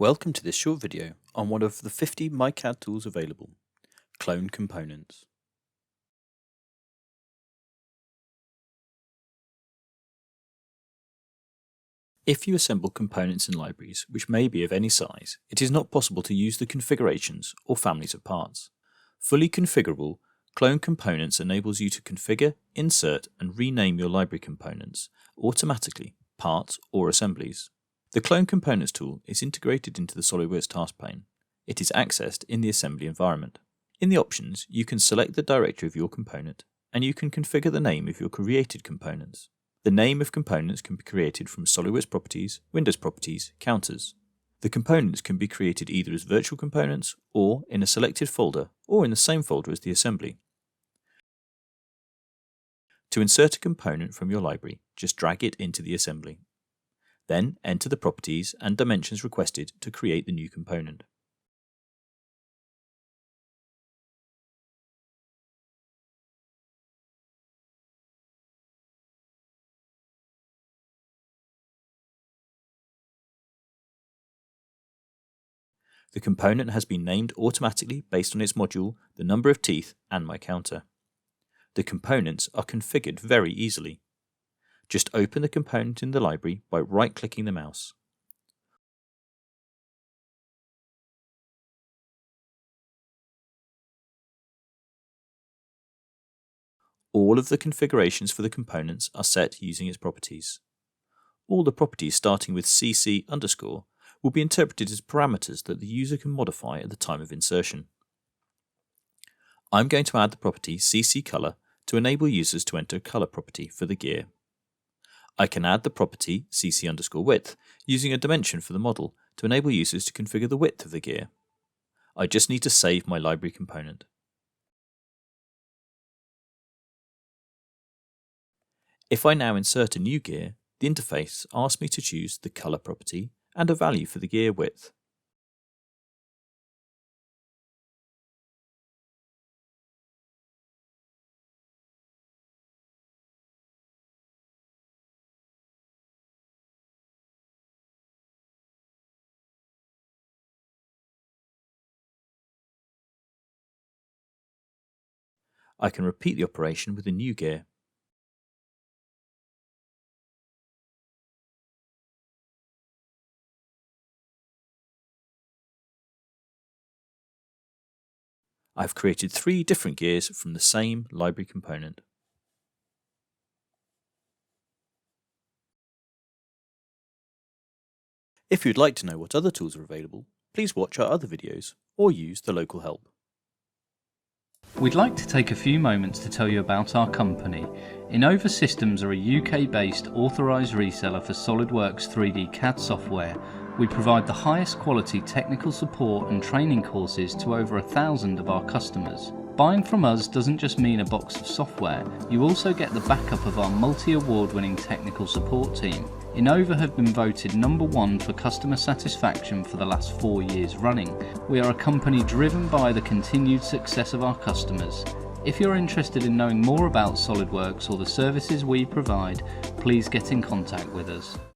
Welcome to this short video on one of the 50 myCAD tools available, CloneComponents. If you assemble components in libraries which may be of any size, it is not possible to use the configurations or families of parts. Fully configurable, CloneComponents enables you to configure, insert and rename your library components automatically, parts or assemblies. The CloneComponents tool is integrated into the SOLIDWORKS task pane. It is accessed in the assembly environment. In the options, you can select the directory of your component, and you can configure the name of your created components. The name of components can be created from SOLIDWORKS properties, Windows properties, counters. The components can be created either as virtual components, or in a selected folder, or in the same folder as the assembly. To insert a component from your library, just drag it into the assembly. Then enter the properties and dimensions requested to create the new component. The component has been named automatically based on its module, the number of teeth, and myCounter. The components are configured very easily. Just open the component in the library by right-clicking the mouse. All of the configurations for the components are set using its properties. All the properties starting with cc underscore will be interpreted as parameters that the user can modify at the time of insertion. I'm going to add the property cc color to enable users to enter a color property for the gear. I can add the property cc underscore width using a dimension for the model to enable users to configure the width of the gear. I just need to save my library component. If I now insert a new gear, the interface asks me to choose the color property and a value for the gear width. I can repeat the operation with a new gear. I've created 3 different gears from the same library component. If you'd like to know what other tools are available, please watch our other videos or use the local help. We'd like to take a few moments to tell you about our company. Innova Systems are a UK-based authorised reseller for SOLIDWORKS 3D CAD software. We provide the highest quality technical support and training courses to over 1,000 of our customers. Buying from us doesn't just mean a box of software, you also get the backup of our multi-award-winning technical support team. Innova have been voted #1 for customer satisfaction for the last 4 years running. We are a company driven by the continued success of our customers. If you're interested in knowing more about SOLIDWORKS or the services we provide, please get in contact with us.